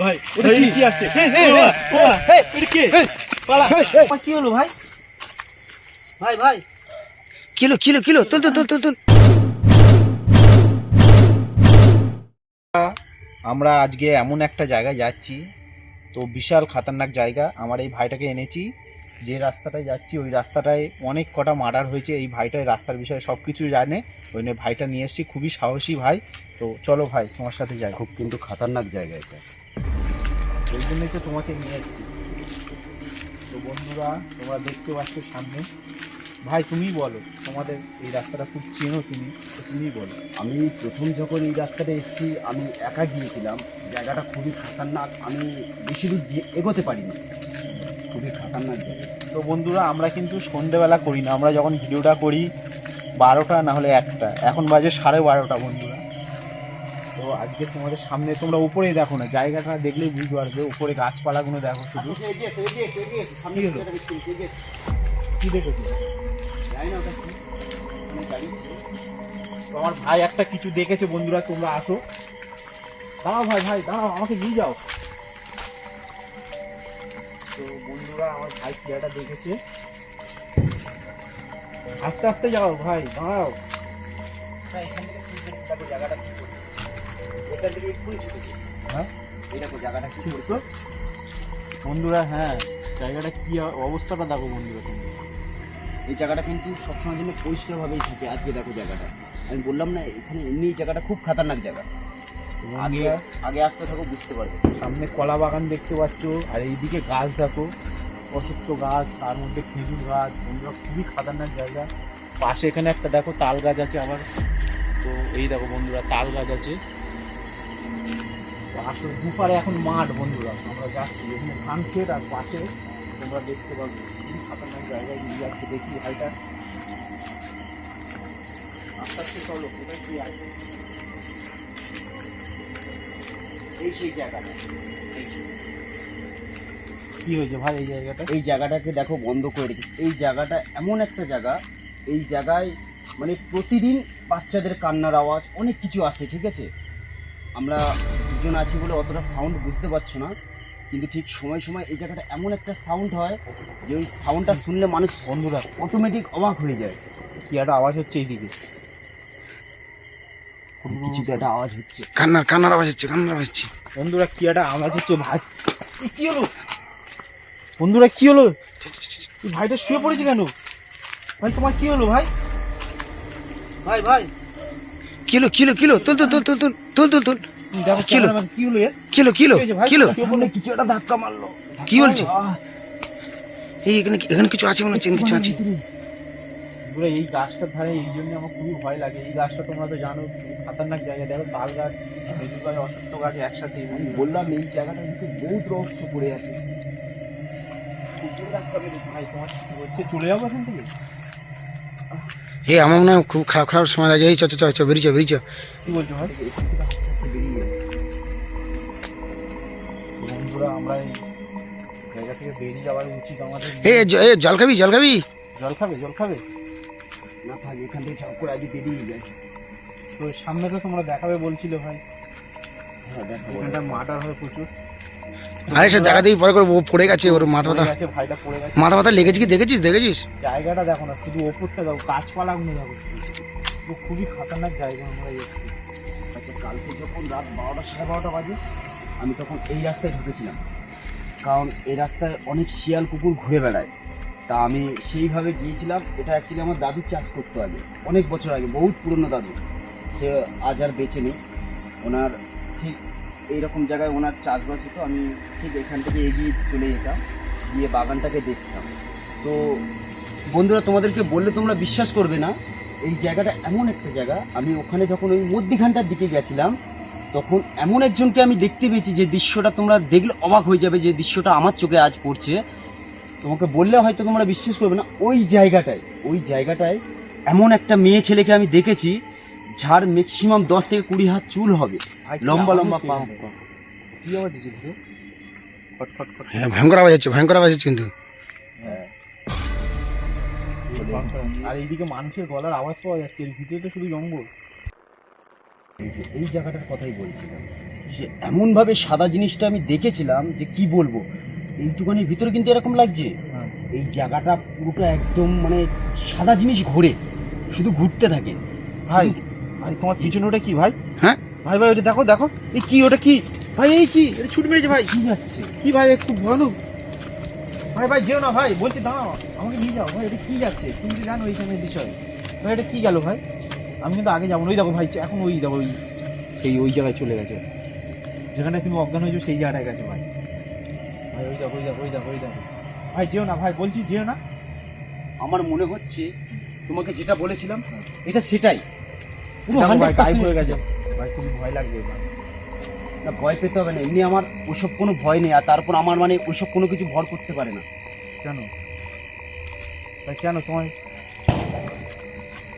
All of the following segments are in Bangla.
ভাই ওটা কি আসছে? এটা কে? পালা। কি হলো ভাই? ভাই ভাই কিলো কিলো কিলো তুল তুল তুল তুল তুল। আমরা আজকে এমন একটা জায়গায় যাচ্ছি, তো বিশাল খাতারনাক জায়গা। আমার এই ভাইটাকে এনেছি, যে রাস্তাটায় যাচ্ছি ওই রাস্তাটায় অনেক কটা মার্ডার হয়েছে। এই ভাইটাই রাস্তার বিষয়ে সব কিছু জানে, ওই নিয়ে ভাইটা নিয়ে এসেছি। খুবই সাহসী ভাই। তো চলো ভাই তোমার সাথে যাই। খুব কিন্তু খাতারনাক জায়গা এটা। ওই জন্যই তো তোমাকে নিয়ে এসেছি। তো বন্ধুরা তোমরা দেখতে পাচ্ছ সামনে। ভাই তুমিই বলো, তোমাদের এই রাস্তাটা খুব চেনো তুমি, তো তুমিই বলো। আমি প্রথম যখন এই রাস্তাটা এসেছি আমি একা গিয়েছিলাম। জায়গাটা খুবই খাতারনাক, আমি বেশি দূর এগোতে পারিনি, খুবই খাতারনাক জায়গা। তো বন্ধুরা আমরা কিন্তু সন্ধেবেলা করি না, আমরা যখন ভিডিওটা করি 12টা না হলে 1টা, এখন বাজে 12:30 বন্ধুরা। তো আজকে তোমাদের সামনে, তোমরা উপরেই দেখো না, জায়গাটা দেখলেই বুঝতে পারবে। উপরে গাছপালাগুলো দেখো শুধু। কি দেখেছো? তো আমার ভাই একটা কিছু দেখেছে বন্ধুরা, তোমরা আসো। দাঁড়াও ভাই, ভাই দাঁড়াও, আমাকে নিয়ে যাও। তো বন্ধুরা আমার ভাই ক্রিয়াটা দেখেছে। আস্তে আস্তে যাও ভাই, দাঁড়াও। এখান থেকে জায়গাটা কি করছো? এখান থেকে একটু ছুটেছে। হ্যাঁ এই দেখো জায়গাটা কি করছো বন্ধুরা। হ্যাঁ জায়গাটা কি অবস্থাটা দেখো বন্ধুরা তোমরা। এই জায়গাটা কিন্তু সবসময় জন্য পরিষ্কারভাবেই থাকে। আজকে দেখো জায়গাটা, আমি বললাম না এখানে এমনি জায়গাটা খুব খাতারনাক জায়গা। আগে আগে আসতে থাকো বুঝতে পারবে। সামনে কলা বাগান দেখতে পাচ্ছ, আর এইদিকে গাছ দেখো, অসত্য গাছ, তার মধ্যে খেজুর গাছ। বন্ধুরা খুবই খাতারনাক জায়গা। পাশে এখানে একটা দেখো তাল গাছ আছে আবার। তো এই দেখো বন্ধুরা তাল গাছ আছে। আসলে দুপারে এখন মাঠ বন্ধুরা, আমরা যাচ্ছি এখানে ধান ক্ষেত, আর পাশে তোমরা দেখতে পাবে খুবই খাতারনাক জায়গায় নিয়ে যাচ্ছে। দেখি ভাইটা আস্তে আস্তে চলো, কোথায় কি আছে। এই সেই জায়গাটা, কি হয়েছে ভাই এই জায়গাটা? এই জায়গাটাকে দেখো বন্ধ করে রেখেছে। এই জায়গাটা এমন একটা জায়গা, এই জায়গায় মানে প্রতিদিন বাচ্চাদের কান্নার আওয়াজ, অনেক কিছু আসে। ঠিক আছে, আমরা দুজন আছি বলে অতটা সাউন্ড বুঝতে পারছো না, কিন্তু ঠিক সময় সময় এই জায়গাটা এমন একটা সাউন্ড হয় যে ওই সাউন্ডটা শুনলে মানুষ বন্ধুরা অটোমেটিক অবাক হয়ে যায়। কি একটা আওয়াজ হচ্ছে এইদিকে, কিছু তো একটা আওয়াজ হচ্ছে। কান্নার কান্নার আওয়াজ হচ্ছে, কান্নার আওয়াজ হচ্ছে। বন্ধুরা কি একটা আওয়াজ হচ্ছে ভাই। কি হলো বন্ধুরা, কি হলো? এই ভাইটা শুয়ে পড়েছে কেন? ভাই তোমার কি হলো ভাই? ভাই ভাই কিলো কিলো কিলো তুল তুল তুল তুল তুল তুল তুল তুল। দেখো কি হলো? কি হলো এর? কিলো কিলো কি হয়েছে ভাই? কিলো সামনে কিছু একটা ধাক্কা মারলো। কি বলছে? এই এখানে এখানে কিছু আছে মনে হচ্ছে, এখানে কিছু আছে। বন্ধুরা এই গাছটার ধারে এই জন্য আমার খুবই ভয় লাগে। এই গাছটা তোমরা তো জানো খুবই খাতারনাক জায়গা। দেখো তাল গাছ, খেজুর গাছ, অসত্য গাছ একসাথে। আমি বললাম এই জায়গাটা কিন্তু বহুত রহস্য পড়ে আছে। ভাই তোমার কি হচ্ছে? চলে যাবো এখান থেকে? এই আমার মনে হয় খুব খারাপ খারাপ সময় লাগে। এই চ চ চ চ বেরিয়ে চ বেরিয়ে চ। কি বলছো ভাই? বন্ধুরা আমরা এই জায়গা থেকে বেরিয়ে যাওয়ার উচিত আমাদের। এই জল খাবি জল খাবি? জল খাবে? জল খাবে না থাক, এখান থেকে ঝাঁক করে আগে বেরিয়ে যায়। তো সামনে তো তোমরা দেখাবে বলছিলে ভাই। হ্যাঁ দেখাবো। এখানটা মার্ডার হয় প্রচুর। আরে সে দেখা দেখি পরে করে ও পড়ে গেছে, ওর মাথা পড়ে ব্যথা গেছে, ভাইটা পড়ে গেছে। মাথা ব্যথা লেগেছে কি দেখেছিস দেখেছিস? জায়গাটা দেখো না, শুধু ওপরটা দেখো, গাছপালাগুলো দেখো। তো খুবই খাতারনাক জায়গা আমরা এসেছি। আচ্ছা, কালকে যখন রাত 12টা 12:30 বাজে আমি তখন এই রাস্তায় ঢুকেছিলাম, কারণ এই রাস্তায় অনেক শিয়াল কুকুর ঘুরে বেড়ায়। তা আমি সেইভাবে গিয়েছিলাম। এটা অ্যাকচুয়ালি আমার দাদু চাষ করতো আগে, অনেক বছর আগে, বহুত পুরনো দাদু। সে আজ আর বেঁচে নেই। ওনার ঠিক এইরকম জায়গায় ওনার চাষবাস হতো। আমি ঠিক এখান থেকে এগিয়ে চলে যেতাম, গিয়ে বাগানটাকে দেখতাম। তো বন্ধুরা তোমাদেরকে বললে তোমরা বিশ্বাস করবে না, এই জায়গাটা এমন একটা জায়গা। আমি ওখানে যখন ওই মধ্যিখানটার দিকে গেছিলাম তখন এমন একজনকে আমি দেখতে পেয়েছি যে দৃশ্যটা তোমরা দেখলে অবাক হয়ে যাবে। যে দৃশ্যটা আমার চোখে আজ পড়ছে, তোমাকে বললে হয়তো তোমরা বিশ্বাস করবে না। ওই জায়গাটায় এমন একটা মেয়ে ছেলেকে আমি দেখেছি যার ম্যাক্সিমাম 10 থেকে 20 হাত চুল হবে, লম্বা লম্বা পা। কি আওয়াজ হচ্ছে? ফটফট ফট। হ্যাঁ ভয়ঙ্কর আওয়াজ হচ্ছে, ভয়ঙ্কর আওয়াজ হচ্ছে কিন্তু। হ্যাঁ, আর এইদিকে মানুষের গলার আওয়াজ পাওয়া যাচ্ছে, এর ভিতরে তো শুধু জঙ্গল। এই জায়গাটার কথাই বলছিলাম। যে এমনভাবে সাদা জিনিসটা আমি দেখেছিলাম যে কি বলবো, এইটুখানির ভিতরে কিন্তু এরকম লাগছে। এই জায়গাটা পুরোটা একদম মানে সাদা জিনিস ঘোরে, শুধু ঘুরতে থাকে। ভাই ভাই তোমার পিছনে ওটা কি ভাই? হ্যাঁ ভাই ভাই ওটা দেখো দেখো, এই কি ওটা কি ভাই? এই কি এটা ছুট মেরেছে ভাই? কি যাচ্ছে? কি ভাই একটু ভয়ানক ভাই। ভাই যেও না ভাই, বলছি দাঁড়াও, আমাকে নিয়ে যাও ভাই। এটা কি যাচ্ছে তুমি তো জানো এইখানের বিষয় ভাই। এটা কি গেল ভাই? আমি কিন্তু আগে যাবো না। ওই দেখো ভাই, এখন ওই দেখো ওই সেই ওই জায়গায় চলে গেছে, যেখানে তুমি অজ্ঞান হয়েছো সেই জায়গাটায় গেছে ভাই। ভাই ওই দেখো ওই দেখো ওই দেখো ওই দেখো ভাই, যেও না ভাই, বলছি যেও না। আমার মনে হচ্ছে তোমাকে যেটা বলেছিলাম এটা সেটাই, পুরো দেখো ভাই, 100% গায়েব হয়ে গেছে ভাই, খুব ভয় লাগবে ভাই। না, ভয় পেতে হবে না, এমনি আমার ওইসব কোনো ভয় নেই। আর তারপর আমার মানে ওইসব কোনো কিছু ভর করতে পারে না। কেন ভাই, কেন তোমার?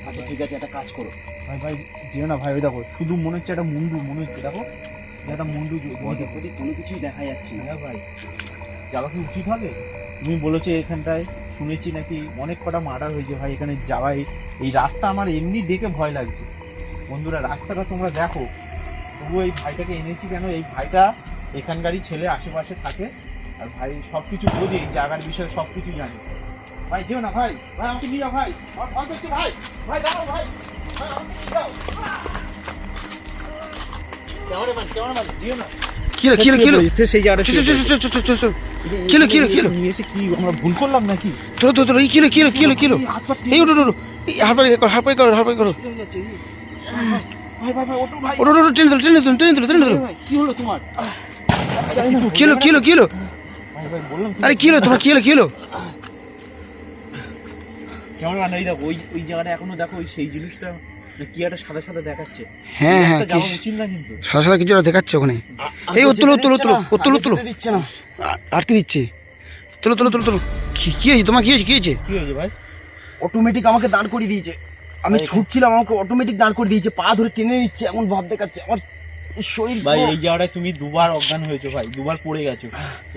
আচ্ছা ঠিক আছে, একটা কাজ করো। ভাই ভাই যেও না ভাই। ওই দেখো শুধু মনে হচ্ছে একটা মুন্ডু, মনে হচ্ছে দেখো একটা মুন্ডু। ওদের প্রতি কোনো কিছুই দেখা যাচ্ছে না। হ্যাঁ ভাই, যাওয়া কি উচিত হবে? তুমি বলেছো এখানটায় শুনেছি নাকি অনেক কটা মার্ডার হয়েছে ভাই। এখানে যাওয়াই, এই রাস্তা আমার এমনি দেখে ভয় লাগছে। বন্ধুরা রাস্তাটা তোমরা দেখো, তবু এই ভাইটাকে এনেছি কেন? এই ভাইটা এখানকারই ছেলে, আশেপাশে থাকে, আর ভাই সব কিছু বোঝে, এই জায়গার বিষয়ে সব কিছু জানে। ভাই যেও না ভাই, ভাই আমাকে নিয়ে যাও ভাই, আমার ভয় করছে ভাই। ভাই দাঁড়াও ভাই, ভাই আমাকে নিয়ে যাও। ক্যামেরাম্যান যেও না। কিলো কিলো কিলো ফের সেই জায়গাটা চল চল চল চল চল চল কিলো কিলো কিলো নিয়ে এসে কি আমরা ভুল করলাম নাকি? তোর তোর তোর এই কিলো কিলো কিলো কিলো এই ওটো ওটো হারপাই করো হারপাই করো ভাই ভাই ভাই ওটো ভাই। ওটো ওটো টেনে ধরো টেনে ধরো টেনে ধরো টেনে ধরো ভাই, কি হলো তোমার? কিলো কিলো কিলো ভাই ভাই বললাম আরে কিলো তোমার কিলো কিলো কেমন মানে ওই দেখো ওই জায়গাটা এখনো দেখো, ওই সেই জিনিসটা কি একটা সাদা সাদা দেখাচ্ছে। হ্যাঁ হ্যাঁ যাওয়া উচিত না কিন্তু। সাদা সাদা কিছু দেখাচ্ছে ওখানে। এই ও তোলো তোলো তোলো ও তোলো তোলো দিচ্ছে না। আটকে দিচ্ছে। তোলো তোলো তোলো তোলো কি হয়েছে তোমার? কি হয়েছে কি হয়েছে? কি হয়েছে ভাই? অটোমেটিক আমাকে দাঁড় করিয়ে দিয়েছে। আমি ভাই, ছুটছিলাম, আমাকে অটোমেটিক দাঁড় করে দিয়েছে, পা ধরে টেনে নিচ্ছে, এমন ভাব দেখাচ্ছে। আমার শরীর ভাই এই জায়গাটায় তুমি দুবার অজ্ঞান হয়েছো ভাই, দুবার পড়ে গেছো।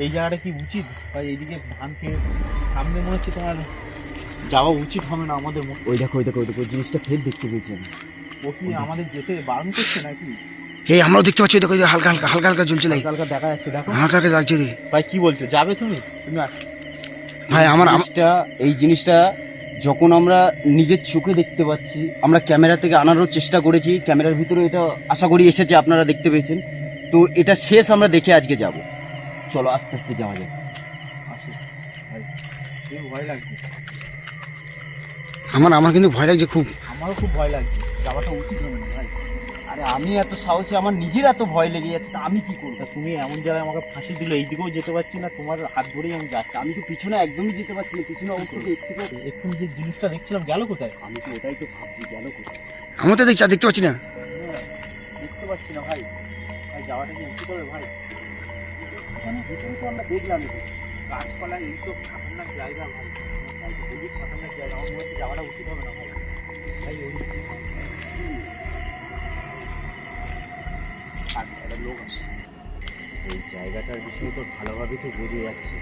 এই জায়গাটা কি উচিত ভাই? এইদিকে ধান খেয়ে সামনে মনে হচ্ছে তোমার যাওয়া উচিত হবে না আমাদের। ওই দেখো ওই দেখো ওই দেখো, ওই জিনিসটা ফের দেখতে পেয়েছি আমি। ও কি আমাদের যেতে বারণ করছে নাকি? এই আমরাও দেখতে পাচ্ছি, দেখো হালকা হালকা হালকা হালকা জ্বলছে লাই, হালকা দেখা যাচ্ছে দেখো। হালকা হালকা লাগছে রে ভাই কি বলছো, যাবে তুমি? তুমি ভাই। আমার এই জিনিসটা যখন আমরা নিজের চোখে দেখতে পাচ্ছি, আমরা ক্যামেরা থেকে আনারও চেষ্টা করেছি, ক্যামেরার ভিতরে এটা আশা করি এসেছে, আপনারা দেখতে পেয়েছেন। তো এটা শেষ আমরা দেখে আজকে যাব। চলো আস্তে আস্তে যাওয়া যাবে। আসো ভাই, খুব ভয় লাগছে। আমার কিন্তু ভয় লাগছে খুব। আমারও খুব ভয় লাগছে, যাওয়াটা উচিত হবে না ভাই। আরে আমি এত সাহসী, আমার নিজের এত ভয় লেগে যাচ্ছে, তা আমি কি করবো? তা তুমি এমন জায়গায় আমাকে ফাঁসি দিলে, এইদিকেও যেতে পারছি না, তোমার হাত ধরেই আমি যাচ্ছি। আমি তো পিছনে একদমই যেতে পারছি না, পিছনে অবশ্যই একটু এখন যে জিনিসটা দেখছিলাম গেল কোথায়? আমি তো ওটাই তো ভাবছি, গেল কোথায়? আমরা তো দেখছি আর দেখতে পাচ্ছি না। বুঝতে পারছি না ভাই। ভাই যাওয়াটা কি উচিত হবে ভাই? এখানে ভিতরে তো আমরা দেখলাম এটা। গাছপালা এইসব খাতারনাক জায়গা ভাই, খুবই খাতারনাক জায়গা। আমার মনে হচ্ছে যাওয়াটা উচিত হবে না ভাই। ভাই ওই একটা লোক আসে, এই জায়গাটার বিষয়ে তো ভালোভাবে তো বোঝা যাচ্ছে।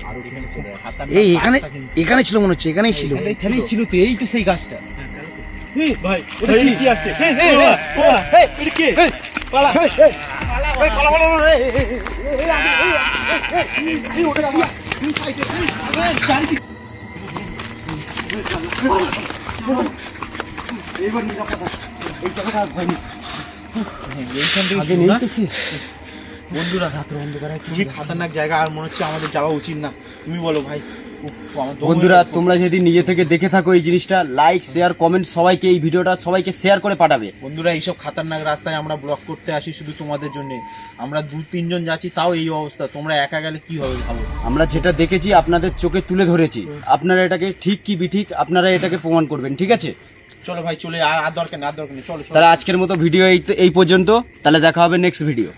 আরো এখানে খুব খাতারনাক এই এখানে গাছটা কিন্তু। এখানে ছিল মনে হচ্ছে, এখানেই ছিল। এখানেই ছিল তো, এই তো সেই গাছটা। ভাই ওটা কি আসছে? এটা কি? পালা পালা পালা পালা। এইবার নিরাপদ, এই জায়গাটা আর ভয় নেই। এইখান থেকে আগে শুরু নেই না? তো সে। বন্ধুরা রাত্র অন্ধকারে খুবই খাতারনাক জায়গা, আর মনে হচ্ছে আমাদের যাওয়া উচিত না। তুমি বলো ভাই। উফ, আমার দম বন্ধুরা হয়ে যাচ্ছে। তোমরা যদি নিজে থেকে দেখে থাকো এই জিনিসটা, লাইক শেয়ার কমেন্ট সবাইকে, এই ভিডিওটা সবাইকে শেয়ার করে পাঠাবে। বন্ধুরা এইসব খাতারনাক রাস্তায় আমরা ব্লগ করতে আসি শুধু তোমাদের জন্য। আমরা 2-3 জন যাচ্ছি, তাও এই অবস্থা। তোমরা একা গেলে কি হবে ভাবো। আমরা যেটা দেখেছি আপনাদের চোখে তুলে ধরেছি, আপনারা এটাকে ঠিক কি বিঠিক আপনারা এটাকে প্রমাণ করবেন, ঠিক আছে? চলো ভাই চলে, আর দরকার নেই, আর দরকার নেই, চলো চলো। তাহলে আজকের মতো ভিডিও এই পর্যন্ত, তাহলে দেখা হবে নেক্সট ভিডিও।